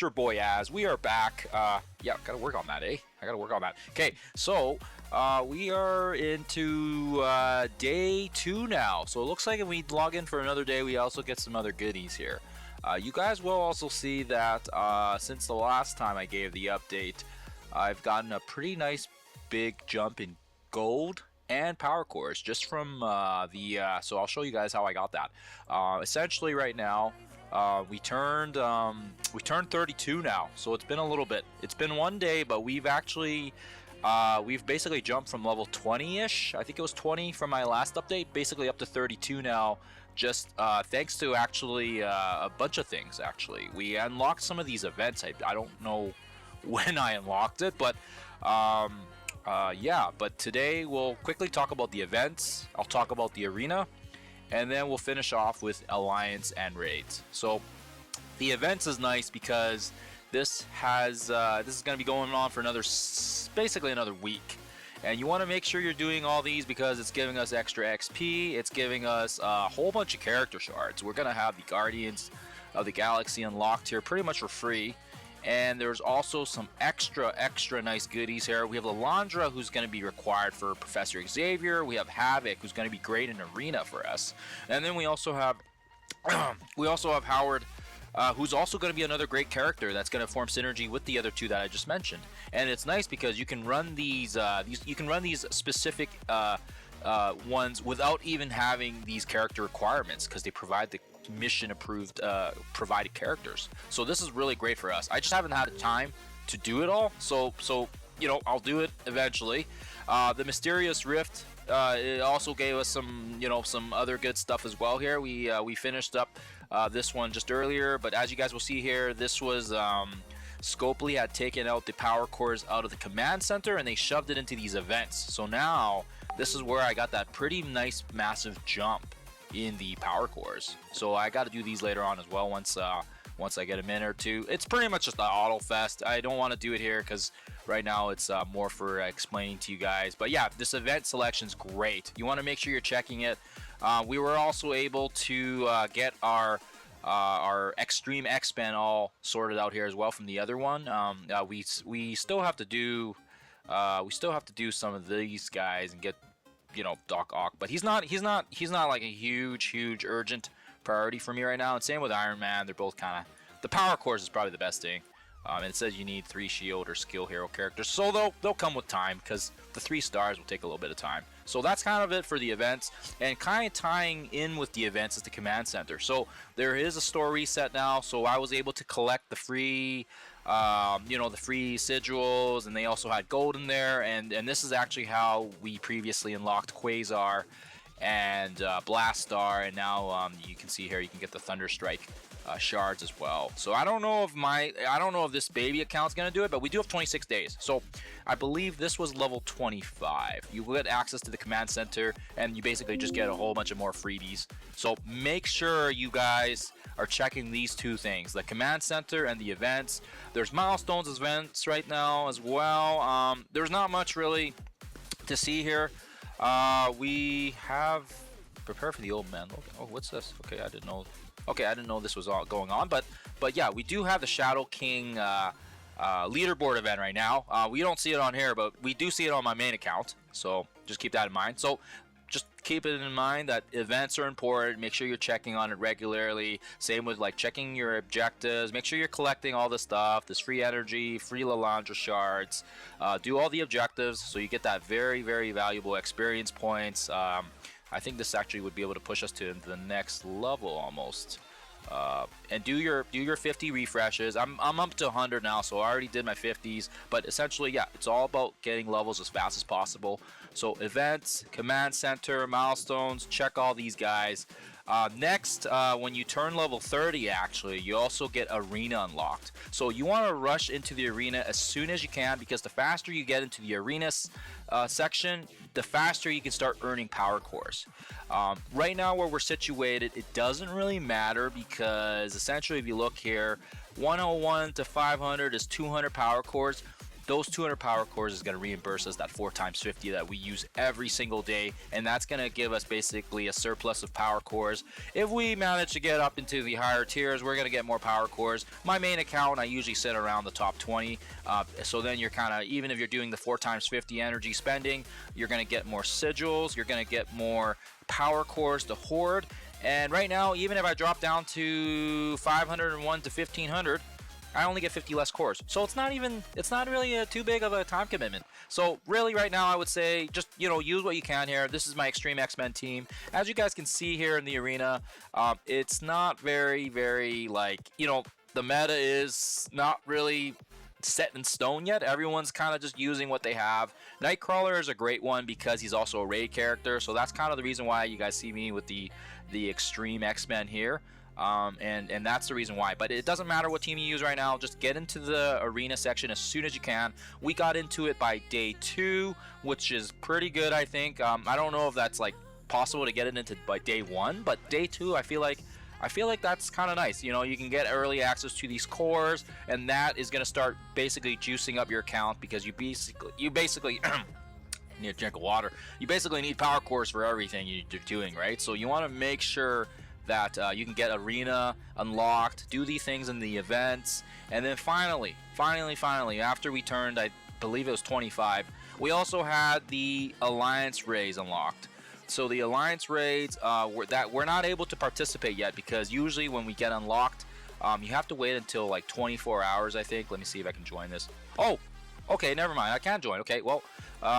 Mr. Boyaz. We are back. Yeah, gotta work on that, eh? I gotta work on that. Okay, so we are into day 2 now. So it looks like if we log in for another day, we also get some other goodies here. You guys will also see that since the last time I gave the update, I've gotten a pretty nice big jump in gold and power cores just from so I'll show you guys how I got that. Essentially right now we turned 32 now, so it's been a little bit. It's been one day, but we've actually we've basically jumped from level 20-ish, I think it was 20 from my last update, basically up to 32 now, just thanks to actually a bunch of things. Actually, we unlocked some of these events. I don't know when I unlocked it, but yeah, but today we'll quickly talk about the events. I'll talk about the arena, and then we'll finish off with alliance and raids. So the events is nice because this is going to be going on for basically another week, and you want to make sure you're doing all these because it's giving us extra XP. It's giving us a whole bunch of character shards. We're going to have the Guardians of the Galaxy unlocked here pretty much for free. And there's also some extra nice goodies here. We have Lalandra, who's going to be required for Professor Xavier. We have Havoc, who's going to be great in Arena for us. And then we also have Howard, who's also going to be another great character that's going to form synergy with the other two that I just mentioned. And it's nice because you can run these specific ones without even having these character requirements because they provide the mission approved provided characters. So this is really great for us. I just haven't had time to do it all, so you know, I'll do it eventually. The Mysterious Rift it also gave us some other good stuff as well here. We finished up this one just earlier, but as you guys will see here, this was Scopely had taken out the power cores out of the command center and they shoved it into these events. So now this is where I got that pretty nice massive jump in the power cores. So I got to do these later on as well once I get a minute or two. It's pretty much just an auto fest. I don't want to do it here because right now it's more for explaining to you guys. But yeah, this event selection is great. You want to make sure you're checking it. We were also able to get our Extreme X-Men all sorted out here as well from the other one. We still have to do some of these guys and get, you know, Doc Ock, but he's not like a huge urgent priority for me right now. And same with Iron Man. They're both kind of, the power cores is probably the best thing. And it says you need 3 shield or skill hero characters, so they'll come with time because the 3 stars will take a little bit of time. So that's kind of it for the events, and kind of tying in with the events is the command center. So there is a store reset now, so I was able to collect the free the free sigils, and they also had gold in there, and this is actually how we previously unlocked Quasar and Blastar, and now you can see here you can get the Thunderstrike shards as well. So I don't know if this baby account's gonna do it, but we do have 26 days. So I believe this was level 25. You get access to the command center, and you basically just get a whole bunch of more freebies. So make sure you guys are checking these two things, the command center and the events. There's Milestones events right now as well. There's not much really to see here. We have prepare for the old man. Oh, what's this? Okay, I didn't know this was all going on, but yeah, we do have the Shadow King leaderboard event right now. We don't see it on here, but we do see it on my main account, so just keep that in mind. So just keep it in mind that events are important. Make sure you're checking on it regularly. Same with like checking your objectives. Make sure you're collecting all this stuff, this free energy, free Lalandra shards. Do all the objectives so you get that very valuable experience points. I think this actually would be able to push us to the next level almost. And do your 50 refreshes. I'm up to 100 now, so I already did my 50s. But essentially, yeah, it's all about getting levels as fast as possible. So events, command center, milestones, check all these guys. Next, when you turn level 30, actually, you also get arena unlocked. So you want to rush into the arena as soon as you can, because the faster you get into the arena section, the faster you can start earning power cores. Right now where we're situated, it doesn't really matter, because essentially if you look here, 101 to 500 is 200 power cores. those 200 power cores is going to reimburse us that 4x50 that we use every single day, and that's going to give us basically a surplus of power cores. If we manage to get up into the higher tiers, we're going to get more power cores. My main account, I usually sit around the top 20, so then you're kind of, even if you're doing the 4x50 energy spending, you're going to get more sigils, you're going to get more power cores to hoard. And right now, even if I drop down to 501 to 1500, I only get 50 less cores. So it's not really too big of a time commitment. So really right now I would say just, use what you can here. This is my Extreme X-Men team. As you guys can see here in the arena, it's not very, the meta is not really set in stone yet. Everyone's kind of just using what they have. Nightcrawler is a great one because he's also a raid character. So that's kind of the reason why you guys see me with the Extreme X-Men here. And that's the reason why. But it doesn't matter what team you use right now. Just get into the arena section as soon as you can. We got into it by day 2, which is pretty good, I think. I don't know if that's like possible to get it into by day 1, but day 2, I feel like that's kind of nice. You can get early access to these cores, and that is going to start basically juicing up your account, because you basically need a drink of water. You basically need power cores for everything you're doing, right? So you want to make sure that you can get arena unlocked, do these things in the events, and then finally, after we turned, I believe it was 25, we also had the Alliance raids unlocked. So the Alliance raids we're not able to participate yet, because usually when we get unlocked, you have to wait until like 24 hours, I think. Let me see if I can join this. Oh, okay, never mind. I can't join. Okay, well,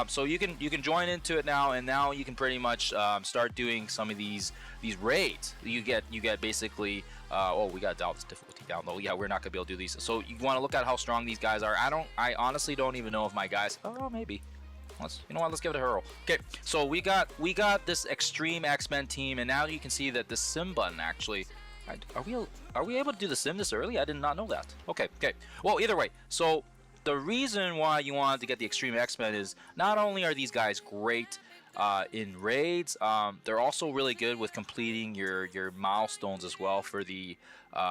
so you can join into it now, and now you can pretty much start doing some of these raids. You get basically. Oh, we got this difficulty down though. Yeah, we're not gonna be able to do these. So you want to look at how strong these guys are. I honestly don't even know if my guys. Oh, maybe. Let's give it a hurl. Okay, so we got this Extreme X-Men team, and now you can see that the sim button actually. Are we able to do the sim this early? I did not know that. Okay. Well, either way, so the reason why you wanted to get the Extreme X-Men is not only are these guys great in raids, they're also really good with completing your milestones as well for the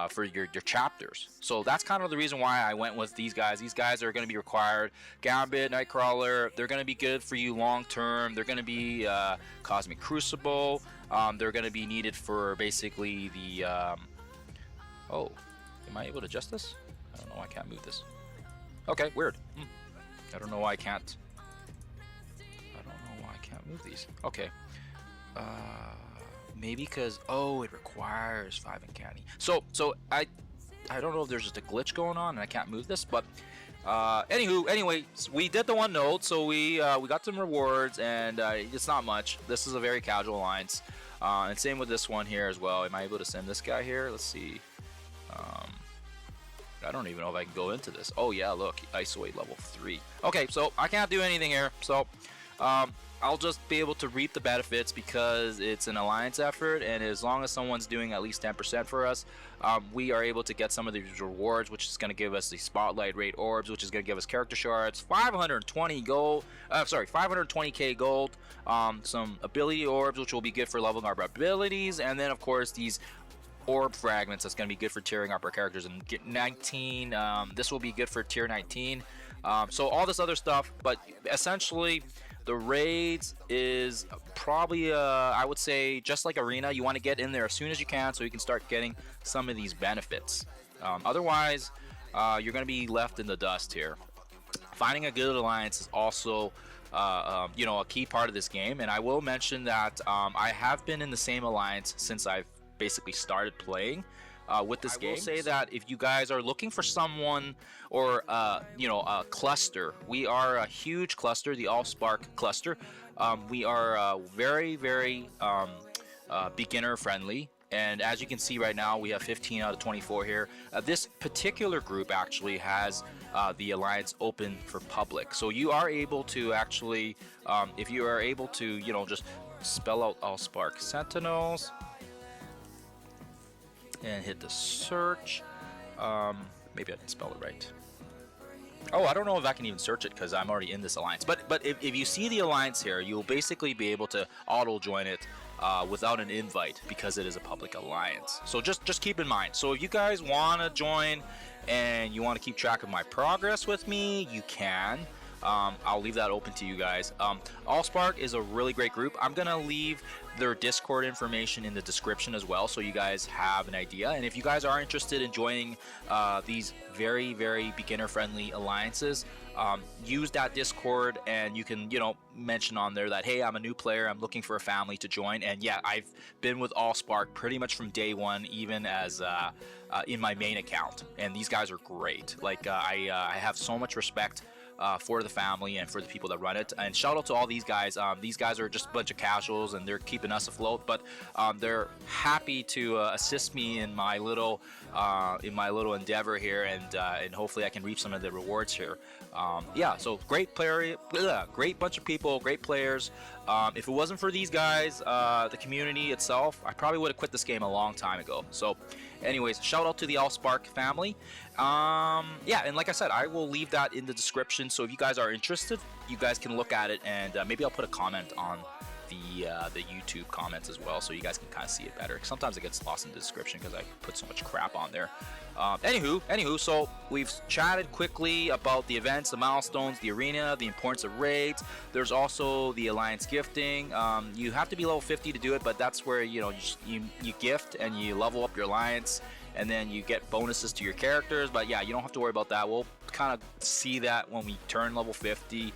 for your chapters. So that's kind of the reason why I went with these guys. These guys are going to be required. Gambit, Nightcrawler, they're going to be good for you long term. They're going to be Cosmic Crucible. They're going to be needed for basically the. Oh, am I able to adjust this? I don't know. I can't move this. Okay, weird. I don't know why I can't. Move these. Okay. Maybe because it requires 5 uncanny. So I don't know if there's just a glitch going on and I can't move this, but anyway, we did the one node, so we got some rewards, and it's not much. This is a very casual alliance, and same with this one here as well. Am I able to send this guy here? Let's see. I don't even know if I can go into this. Oh yeah, look, isolate level 3. Okay, so I can't do anything here. So I'll just be able to reap the benefits because it's an alliance effort, and as long as someone's doing at least 10% for us, we are able to get some of these rewards, which is going to give us the spotlight rate orbs, which is going to give us character shards, 520 gold, 520k gold, some ability orbs, which will be good for leveling up our abilities, and then of course these orb fragments that's going to be good for tiering up our characters, and get 19. This will be good for tier 19. So all this other stuff, but essentially the raids is probably I would say just like arena. You want to get in there as soon as you can so you can start getting some of these benefits. Otherwise you're going to be left in the dust here. Finding a good alliance is also a key part of this game, and I will mention that I have been in the same alliance since I've basically started playing with this game. I will say that if you guys are looking for someone or a cluster, we are a huge cluster, the Allspark cluster. We are very beginner friendly, and as you can see right now, we have 15 out of 24 here. This particular group actually has the alliance open for public, so you are able to actually if you are able to just spell out Allspark Sentinels and hit the search. Maybe I didn't spell it right. Oh, I don't know if I can even search it because I'm already in this alliance. But if you see the alliance here, you'll basically be able to auto join it without an invite because it is a public alliance. So just keep in mind. So if you guys want to join and you want to keep track of my progress with me, you can. I'll leave that open to you guys. Allspark is a really great group. I'm gonna leave their Discord information in the description as well, so you guys have an idea. And if you guys are interested in joining these very, very beginner-friendly alliances, use that Discord, and you can, mention on there that, hey, I'm a new player, I'm looking for a family to join. And yeah, I've been with Allspark pretty much from day one, even as in my main account. And these guys are great. Like I have so much respect for the family and for the people that run it. And shout out to all these guys. These guys are just a bunch of casuals, and they're keeping us afloat, but they're happy to assist me in my little endeavor here, and hopefully I can reap some of the rewards here. Yeah, so great player, great bunch of people, great players. If it wasn't for these guys, the community itself, I probably would have quit this game a long time ago. So anyways, shout out to the Allspark family. Yeah, and like I said, I will leave that in the description, so if you guys are interested, you guys can look at it, and maybe I'll put a comment on the YouTube comments as well, so you guys can kind of see it better. Sometimes it gets lost in the description because I put so much crap on there. Anywho, so we've chatted quickly about the events, the milestones, the arena, the importance of raids. There's also the alliance gifting. You have to be level 50 to do it, but that's where you gift and you level up your alliance, and then you get bonuses to your characters. But yeah, you don't have to worry about that. We'll kind of see that when we turn level 50.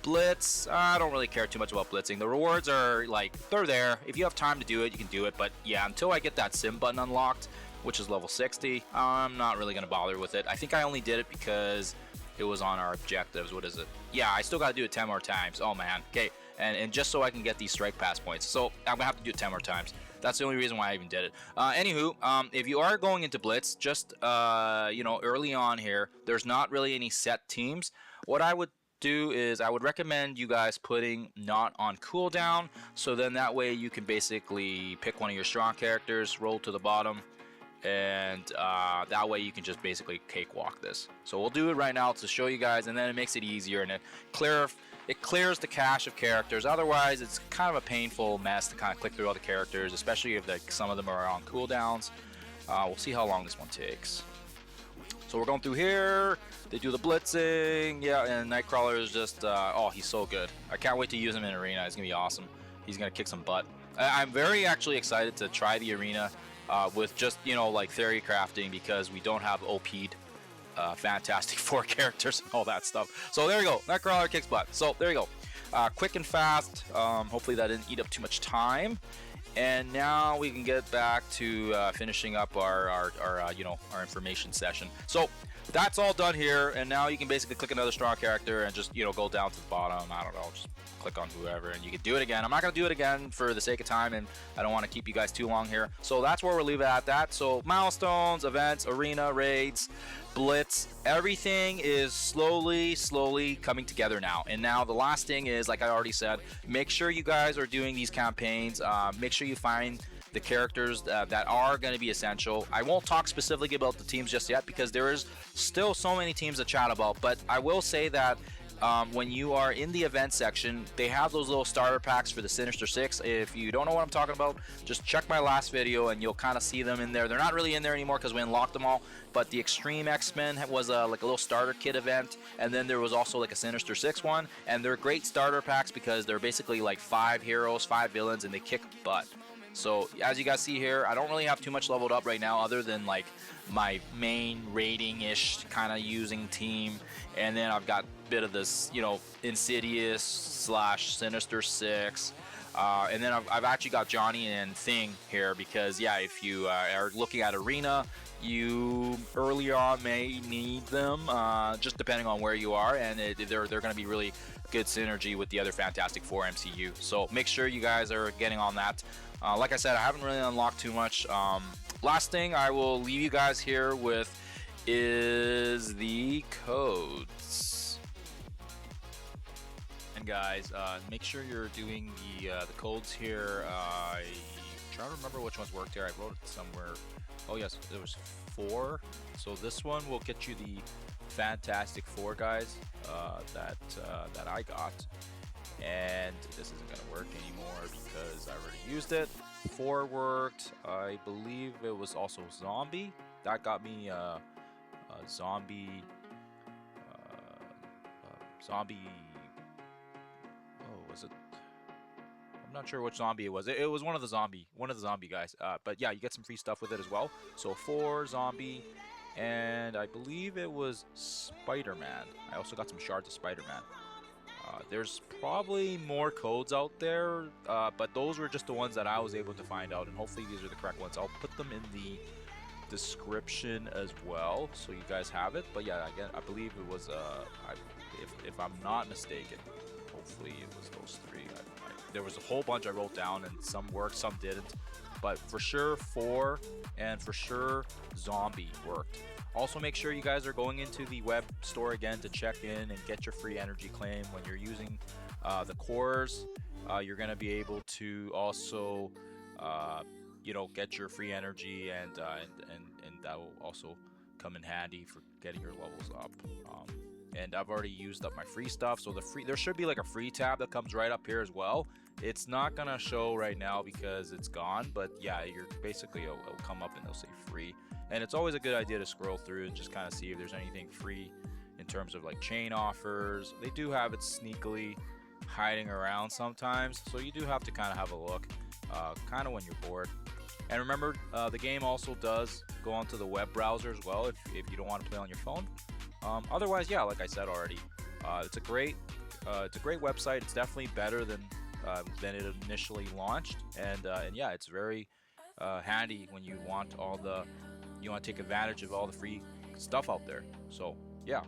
Blitz, I don't really care too much about blitzing. The rewards are like, they're there. If you have time to do it, you can do it. But yeah, until I get that sim button unlocked, which is level 60, I'm not really gonna bother with it. I think I only did it because it was on our objectives. What is it? Yeah, I still gotta do it 10 more times. Oh man. Okay, and just so I can get these strike pass points. So I'm gonna have to do it 10 more times. That's the only reason why I even did it. Anywho, if you are going into Blitz, just early on here, there's not really any set teams. What I would do is I would recommend you guys putting not on cooldown, so then that way you can basically pick one of your strong characters, roll to the bottom, and that way you can just basically cakewalk this. So we'll do it right now to show you guys, and then it makes it easier, and it clears the cache of characters. Otherwise, it's kind of a painful mess to kind of click through all the characters, especially if some of them are on cooldowns. We'll see how long this one takes. So we're going through here. They do the blitzing, yeah, and Nightcrawler is just, oh, he's so good. I can't wait to use him in arena. It's gonna be awesome. He's gonna kick some butt. I'm very actually excited to try the arena with just, like theory crafting, because we don't have OP'd Fantastic Four characters and all that stuff. So there you go. Nightcrawler kicks butt. So there you go. Quick and fast. Hopefully that didn't eat up too much time. And now we can get back to finishing up our information session. So that's all done here, and now you can basically click another strong character and just go down to the bottom. I don't know, just click on whoever, and you can do it again. I'm not gonna do it again for the sake of time, and I don't want to keep you guys too long here. So that's where we'll leave it at that. So milestones, events, arena, raids, Blitz, everything is slowly coming together now. And now the last thing is, like I already said, make sure you guys are doing these campaigns. Make sure you find the characters that are going to be essential. I won't talk specifically about the teams just yet, because there is still so many teams to chat about, but I will say that when you are in the event section, they have those little starter packs for the Sinister Six. If you don't know what I'm talking about, just check my last video and you'll kind of see them in there. They're not really in there anymore because we unlocked them all, but the Extreme X-Men was like a little starter kit event, and then there was also like a Sinister Six one, and they're great starter packs because they're basically like 5 heroes, 5 villains, and they kick butt. So as you guys see here, I don't really have too much leveled up right now, other than like my main raiding-ish kind of using team, and then I've got a bit of this, Insidious / Sinister Six, and then I've actually got Johnny and Thing here because, yeah, if you are looking at arena, you early on may need them, just depending on where you are, and they're going to be really good synergy with the other Fantastic Four MCU. So make sure you guys are getting on that. Like I said, I haven't really unlocked too much. Last thing I will leave you guys here with is the codes. And guys, make sure you're doing the codes here. I'm trying to remember which ones worked here. I wrote it somewhere. Oh yes, there was 4. So this one will get you the Fantastic Four guys that I got. And this isn't going to work anymore because I already used it. 4 worked. I believe it was also Zombie. That got me zombie. Zombie. Oh, was it? I'm not sure which zombie it was. It was one of the zombie guys. But yeah, you get some free stuff with it as well. So 4 zombie, and I believe it was Spider-Man. I also got some shards of Spider-Man. There's probably more codes out there, but those were just the ones that I was able to find out, and hopefully these are the correct ones. I'll put them in the description as well, so you guys have it. But yeah, again, I believe it was, if I'm not mistaken, hopefully it was those 3. There was a whole bunch I wrote down, and some worked, some didn't. But for sure 4 and for sure zombie worked. Also, make sure you guys are going into the web store again to check in and get your free energy claim. When you're using the cores, you're going to be able to also, you know, get your free energy, and that will also come in handy for getting your levels up. And I've already used up my free stuff, so there should be like a free tab that comes right up here as well. It's not gonna show right now because it's gone, but yeah, you're basically it'll come up and it'll say free. And it's always a good idea to scroll through and just kind of see if there's anything free in terms of like chain offers. They do have it sneakily hiding around sometimes, so you do have to kind of have a look, kind of when you're bored. And remember, the game also does go onto the web browser as well if you don't want to play on your phone. Otherwise, yeah, like I said already, it's a great website. It's definitely better than it initially launched, and yeah, it's very handy when you want to take advantage of all the free stuff out there. So yeah,